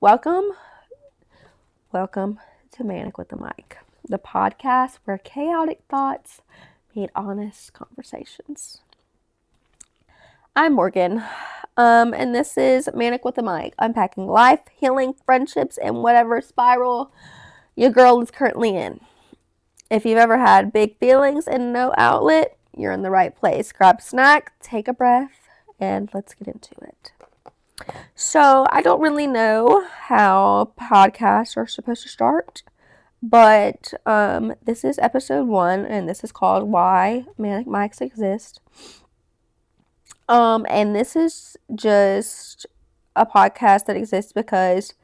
Welcome to Manic with the Mic, the podcast where chaotic thoughts meet honest conversations. I'm Morgan, and this is Manic with the Mic, unpacking life, healing, friendships, and whatever spiral your girl is currently in. If you've ever had big feelings and no outlet, you're in the right place. Grab a snack, take a breath, and let's get into it. So, I don't really know how podcasts are supposed to start, but this is episode 1, and this is called Why Manic Mics Exist. And this is just a podcast that exists because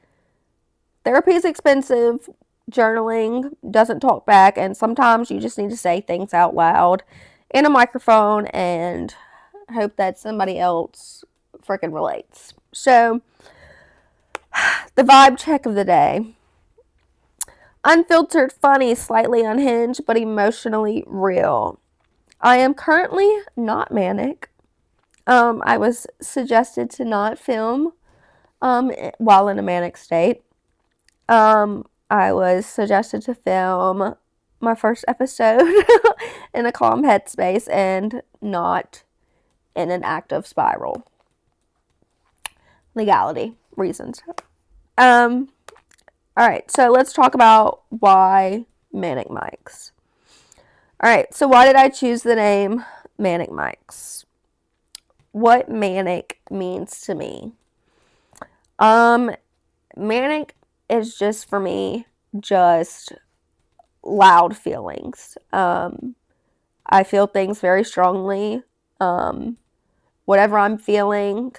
therapy is expensive, journaling doesn't talk back, and sometimes you just need to say things out loud in a microphone and hope that somebody else freaking relates. So, the vibe check of the day. Unfiltered, funny, slightly unhinged, but emotionally real. I am currently not manic. I was suggested to not film while in a manic state. I was suggested to film my first episode in a calm headspace and not in an active spiral. Legality reasons. All right, so let's talk about why Manic Mics. All right, so why did I choose the name Manic Mics? What manic means to me. Manic is just for me just loud feelings. I feel things very strongly. Whatever I'm feeling,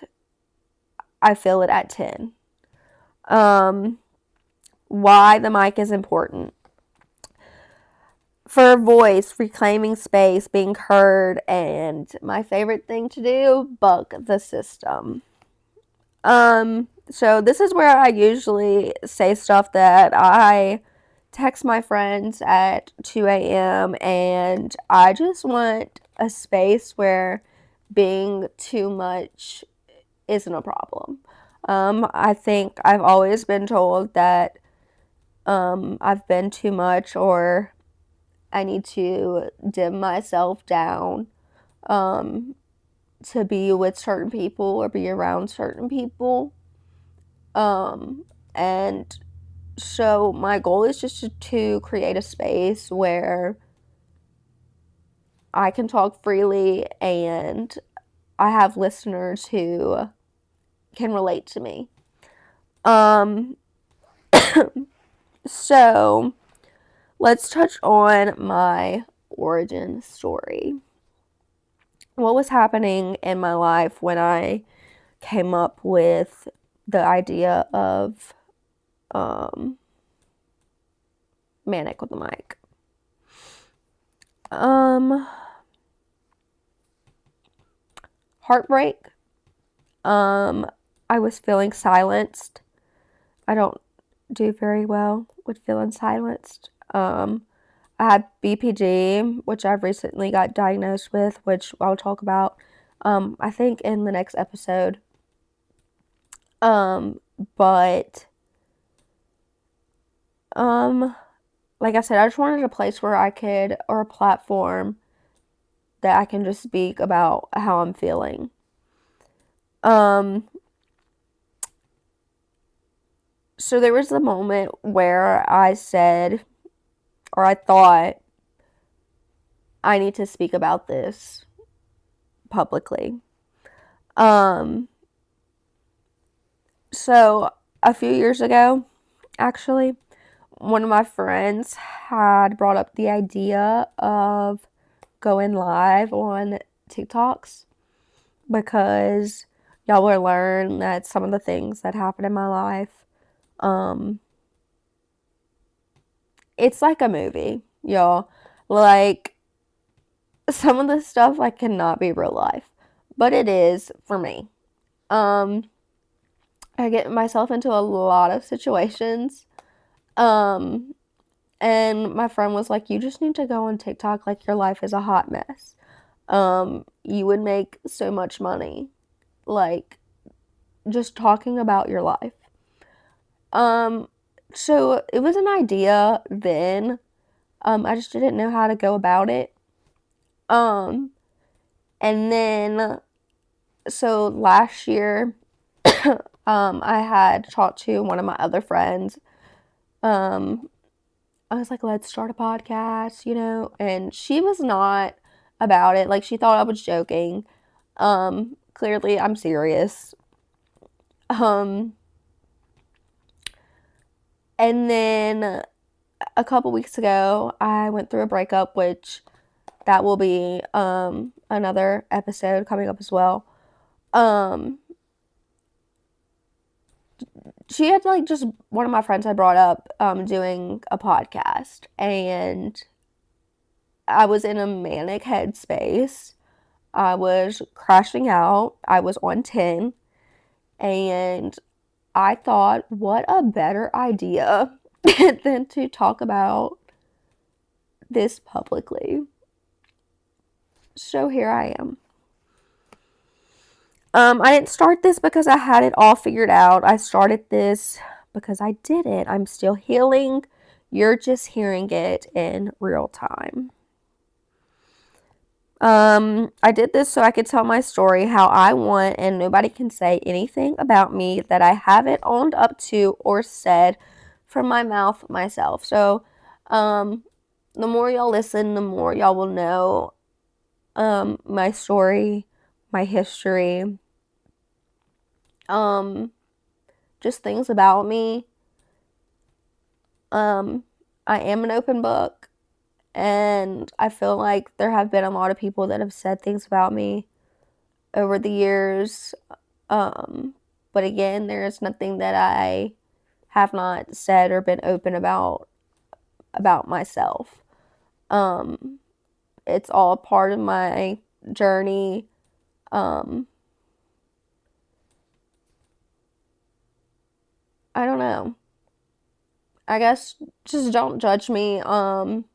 I feel it at 10. Why the mic is important. For voice, reclaiming space, being heard, and my favorite thing to do, buck the system. So this is where I usually say stuff that I text my friends at 2 a.m. and I just want a space where being too much isn't a problem. I think I've always been told that I've been too much, or I need to dim myself down to be with certain people or be around certain people. And so my goal is just to create a space where I can talk freely and I have listeners who can relate to me. So let's touch on my origin story. What was happening in my life when I came up with the idea of Manic with the Mic? Heartbreak. I was feeling silenced. I don't do very well with feeling silenced. I had BPD, which I've recently got diagnosed with, which I'll talk about, I think in the next episode. But, like I said, I just wanted a place where I could, or a platform that I can just speak about how I'm feeling. So there was a moment where I said, or I thought, I need to speak about this publicly. So a few years ago, actually, one of my friends had brought up the idea of going live on TikToks because y'all will learn that some of the things that happen in my life, it's like a movie, y'all. Like, some of the stuff like cannot be real life, but it is for me. I get myself into a lot of situations. And my friend was like, you just need to go on TikTok, like your life is a hot mess. You would make so much money, like, just talking about your life. So it was an idea then. I just didn't know how to go about it. And then, so last year, I had talked to one of my other friends. I was like, let's start a podcast, and she was not about it. Like, she thought I was joking. Clearly I'm serious. And then a couple weeks ago, I went through a breakup, which that will be another episode coming up as well. She had like just one of my friends had brought up doing a podcast, and I was in a manic headspace. I was crashing out. I was on 10, and I thought, what a better idea than to talk about this publicly. So here I am. I didn't start this because I had it all figured out. I started this because I did it. I'm still healing. You're just hearing it in real time. I did this so I could tell my story how I want, and nobody can say anything about me that I haven't owned up to or said from my mouth myself. So, the more y'all listen, the more y'all will know my story, my history, just things about me. I am an open book, and I feel like there have been a lot of people that have said things about me over the years. But again, there is nothing that I have not said or been open about myself. It's all part of my journey. I don't know. I guess just don't judge me on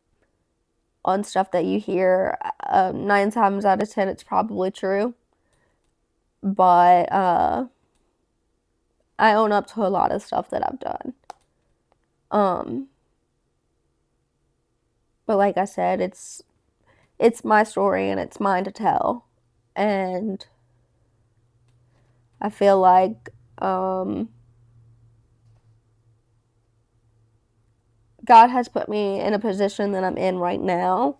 stuff that you hear. 9 times out of 10, it's probably true. But I own up to a lot of stuff that I've done. But like I said, it's my story and it's mine to tell. And I feel like God has put me in a position that I'm in right now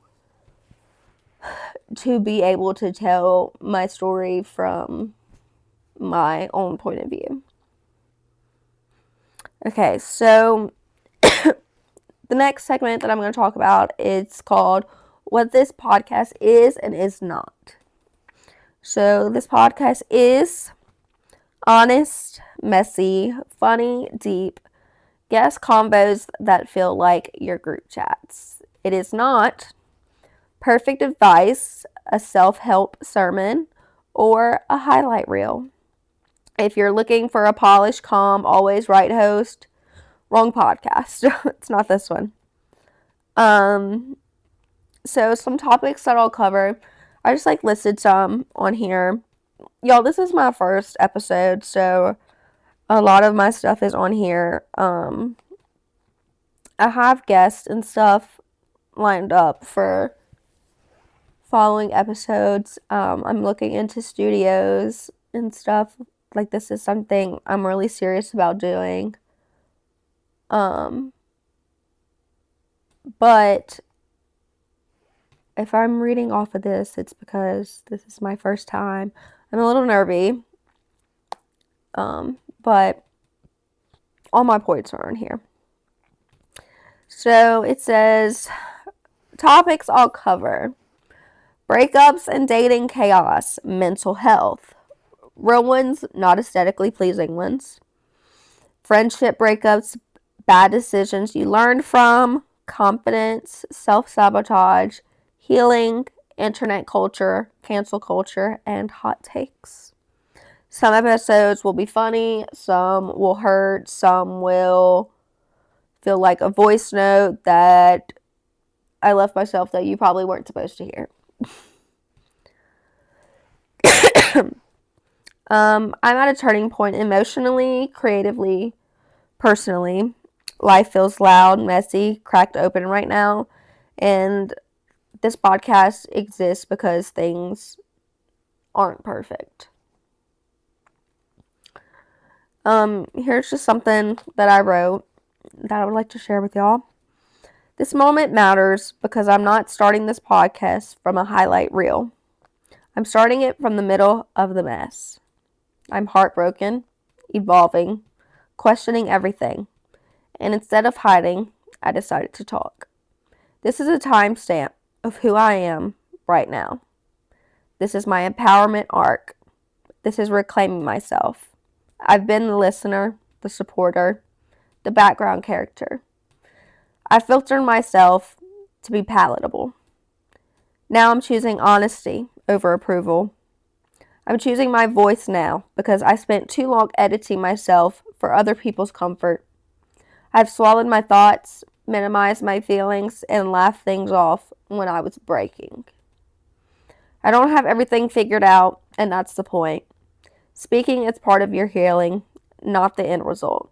to be able to tell my story from my own point of view. Okay, so the next segment that I'm going to talk about is called What This Podcast Is and Is Not. So this podcast is honest, messy, funny, deep, guest combos that feel like your group chats. It is not perfect advice, a self-help sermon, or a highlight reel. If you're looking for a polished, calm, always right host, wrong podcast. It's not this one. So some topics that I'll cover. I just listed some on here. Y'all, this is my first episode, so a lot of my stuff is on here. I have guests and stuff lined up for following episodes. I'm looking into studios and stuff. This is something I'm really serious about doing. But if I'm reading off of this, it's because this is my first time. I'm a little nervy. But all my points are in here. So it says, topics I'll cover: breakups and dating chaos, mental health, real ones, not aesthetically pleasing ones, friendship breakups, bad decisions you learned from, confidence, self-sabotage, healing, internet culture, cancel culture, and hot takes. Some episodes will be funny, some will hurt, some will feel like a voice note that I left myself that you probably weren't supposed to hear. I'm at a turning point emotionally, creatively, personally, life feels loud, messy, cracked open right now, and this podcast exists because things aren't perfect. Here's just something that I wrote that I would like to share with y'all. This moment matters because I'm not starting this podcast from a highlight reel. I'm starting it from the middle of the mess. I'm heartbroken, evolving, questioning everything. And instead of hiding, I decided to talk. This is a timestamp of who I am right now. This is my empowerment arc. This is reclaiming myself. I've been the listener, the supporter, the background character. I filtered myself to be palatable. Now I'm choosing honesty over approval. I'm choosing my voice now because I spent too long editing myself for other people's comfort. I've swallowed my thoughts, minimized my feelings, and laughed things off when I was breaking. I don't have everything figured out, and that's the point. Speaking is part of your healing, not the end result.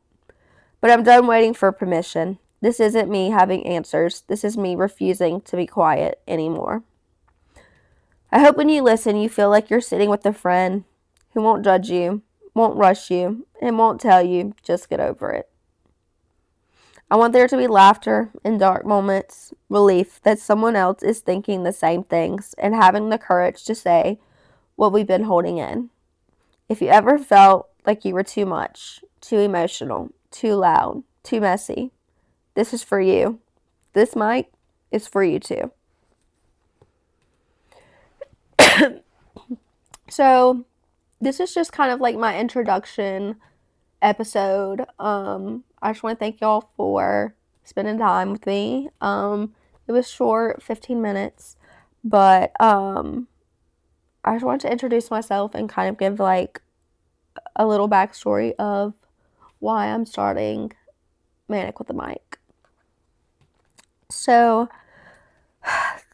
But I'm done waiting for permission. This isn't me having answers. This is me refusing to be quiet anymore. I hope when you listen, you feel like you're sitting with a friend who won't judge you, won't rush you, and won't tell you, just get over it. I want there to be laughter in dark moments, relief that someone else is thinking the same things, and having the courage to say what we've been holding in. If you ever felt like you were too much, too emotional, too loud, too messy, this is for you. This mic is for you too. So, this is just kind of like my introduction episode. I just want to thank y'all for spending time with me. It was short, 15 minutes, but I just wanted to introduce myself and kind of give like a little backstory of why I'm starting Manic with the Mic. So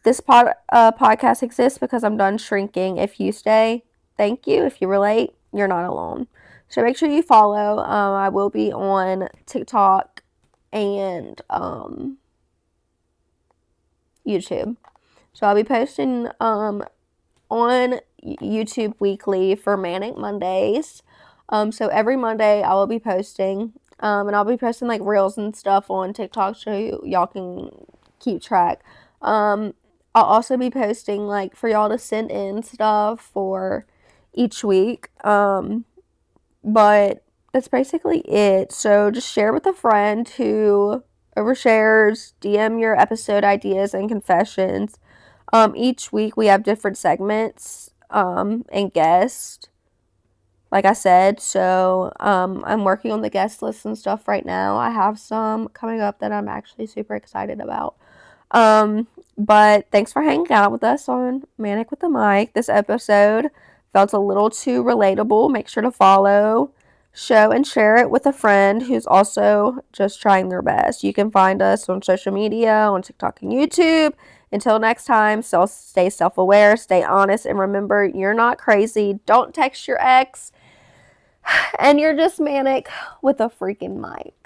this podcast exists because I'm done shrinking. If you stay, thank you. If you relate, you're not alone. So make sure you follow. I will be on TikTok and YouTube. So I'll be posting on YouTube weekly for Manic Mondays. So every Monday I will be posting. And I'll be posting like reels and stuff on TikTok so y'all can keep track. I'll also be posting like for y'all to send in stuff for each week. But that's basically it. So just share with a friend who overshares, DM your episode ideas and confessions. Each week we have different segments and guests, like I said. So I'm working on the guest list and stuff right now. I have some coming up that I'm actually super excited about. But thanks for hanging out with us on Manic with the Mic. This episode felt a little too relatable. Make sure to follow, show, and share it with a friend who's also just trying their best. You can find us on social media, on TikTok and YouTube. Until next time, so stay self-aware, stay honest, and remember, you're not crazy. Don't text your ex, and you're just manic with a freaking mic.